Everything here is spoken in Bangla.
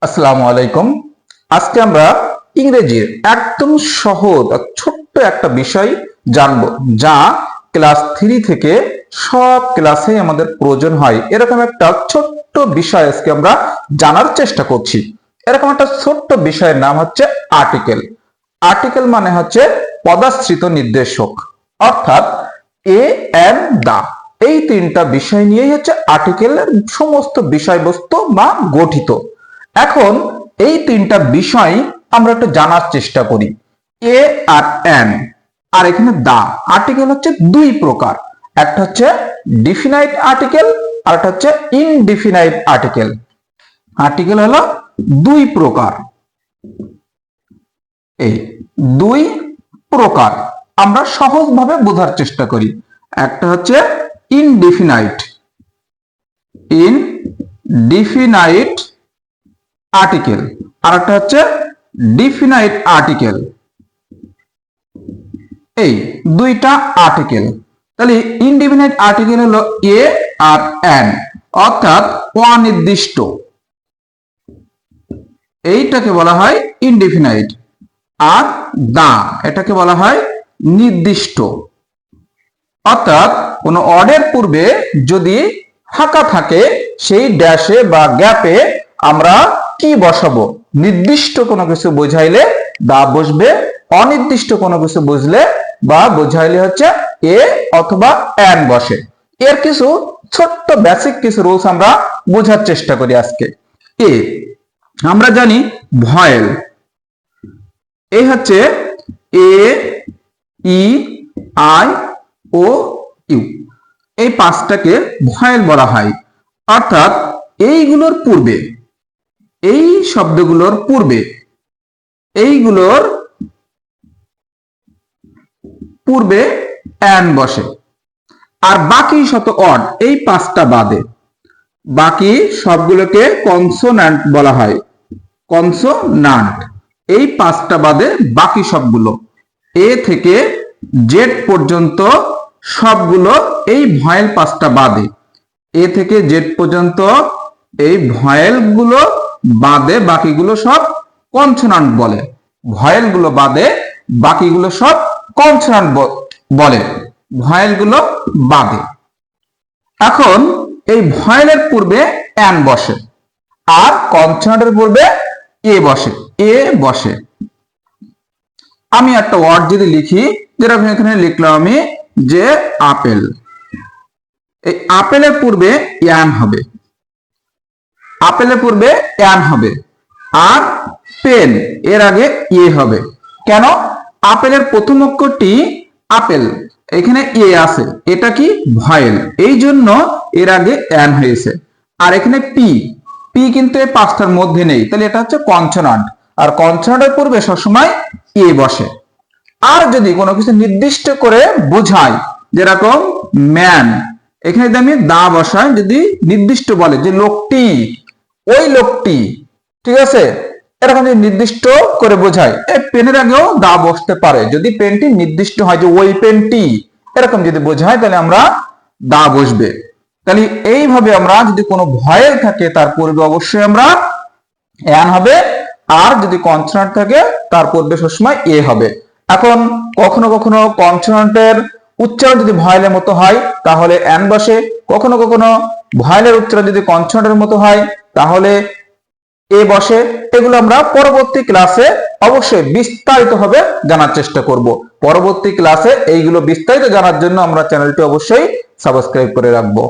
আসসালামু আলাইকুম। আজকে আমরা ইংরেজির একদম সহজ আর ছোট্ট একটা বিষয় জানবো, যা ক্লাস 3 থেকে সব ক্লাসে আমাদের প্রয়োজন হয়। এরকম একটা ছোট্ট বিষয় আজকে আমরা জানার চেষ্টা করছি। এরকম একটা ছোট্ট বিষয়ের নাম হচ্ছে আর্টিকেল। আর্টিকেল মানে হচ্ছে পদাশ্রিত নির্দেশক, অর্থাৎ এ এন্ড দা। এই তিনটা বিষয় নিয়েই হচ্ছে আর্টিকেলের সমস্ত বিষয়বস্তু বা গঠিত। এখন এই তিনটা বিষয় আমরা একটু জানার চেষ্টা করি। এ আর এন আর এখানে দা। আর্টিকেল হচ্ছে দুই প্রকার, একটা হচ্ছে ডিফিনাইট আর্টিকেল আর একটা হচ্ছে ইনডিফিনাইট আর্টিকেল। আর্টিকেল হলো দুই প্রকার। এই দুই প্রকার আমরা সহজভাবে বোঝার চেষ্টা করি। একটা হচ্ছে ইনডিফিনাইট ইনডিফিনাইট আর্টিকেল আর একটা হচ্ছে ডিফিনাইট আর্টিকেল। এই দুইটা আর্টিকেল। তাহলে ইনডিফিনাইট আর্টিকেল হলো এ আর এন, অর্থাৎ অনির্দিষ্ট। এইটাকে বলা হয় ইনডিফিনাইট। আর দা, এটাকে বলা হয় নির্দিষ্ট। অর্থাৎ কোন অর্ডের পূর্বে যদি ফাঁকা থাকে, সেই ড্যাশে বা গ্যাপে আমরা কি বসাবো? নির্দিষ্ট কোনো কিছু বোঝাইলে দা বসবে, অনির্দিষ্ট কোনো কিছু বুঝলে বা বোঝাইলে হচ্ছে এ অথবা এন বসে। এর কিছু ছোট্ট বেসিক কিছু রুলস আমরা বোঝার চেষ্টা করি আজকে। এ আমরা জানি ভয়েল। এই হচ্ছে এ, ই, আই, ও, ইউ। এই পাঁচটাকে ভয়েল বলা হয়। অর্থাৎ এইগুলোর পূর্বে, এই শব্দগুলোর পূর্বে, এইগুলোর পূর্বে এন বসে। আর বাকি শত অড, এই পাঁচটা বাদে বাকি সবগুলোকে কনসোন্যান্ট বলা হয়। কনসোন্যান্ট। এই পাঁচটা বাদে বাকি সবগুলো এ থেকে জেড পর্যন্ত সবগুলো এই ভয়েল পাঁচটা বাদে। এ থেকে জেড পর্যন্ত এই ভয়েল গুলো বাদে বাকিগুলো সব কনসোনান্ট বলে। ভয়েল গুলো বাদে বাকিগুলো সব কনসোনান্ট বলে, ভয়েল গুলো বাদে। এখন এই ভয়েলের পূর্বে এন বসে আর কনসোনান্টের পূর্বে এ বসে, এ বসে। আমি একটা ওয়ার্ড যদি লিখি, যেরকম এখানে লিখলাম আমি যে আপেল, এই আপেলের পূর্বে এন হবে, আপেলের পূর্বে এন হবে। আর পেন, এর আগে এ হবে। কেন? আপেলের প্রথম অক্ষরটি আপেল, এখানে এ আছে, এটা কি ভয়েল, এই জন্য এর আগে এন হয়েছে। আর এখানে পি, পি কিন্তু এই পাঁচটার মধ্যে নেই, তাহলে এটা হচ্ছে কনসোনান্ট। আর কনসোনান্টের পূর্বে সবসময় এ বসে। আর যদি কোনো কিছু নির্দিষ্ট করে বোঝায়, যেরকম ম্যান, এখানে যদি আমি দা বসাই, যদি নির্দিষ্ট বলে যে লোকটি, ওই লোকটি, ঠিক আছে, এরকম যদি নির্দিষ্ট করে বোঝায়, এই পেনের আগেও দা বসতে পারে। যদি পেনটি নির্দিষ্ট হয় যে ওই পেনটি, এরকম যদি বোঝায়, তাহলে আমরা দা বসবে। তাহলে এইভাবে আমরা যদি কোনো ভয়েল থাকে, তার পূর্বে অবশ্যই আমরা এন হবে। আর যদি কনসোনান্ট থাকে, তার পূর্বে সবসময় এ হবে। এখন কখনো কখনো কনসোনান্টের উচ্চারণ যদি ভয়েলের মতো হয়, তাহলে এন বসে। কখনো কখনো ভয়েলের উচ্চারণ যদি কনসোনান্টের মতো হয়, তাহলে এ বসে। এগুলো আমরা পরবর্তী ক্লাসে অবশ্যই বিস্তারিতভাবে জানার চেষ্টা করব। পরবর্তী ক্লাসে এইগুলো বিস্তারিত জানার জন্য আমরা চ্যানেলটি অবশ্যই সাবস্ক্রাইব করে রাখবো।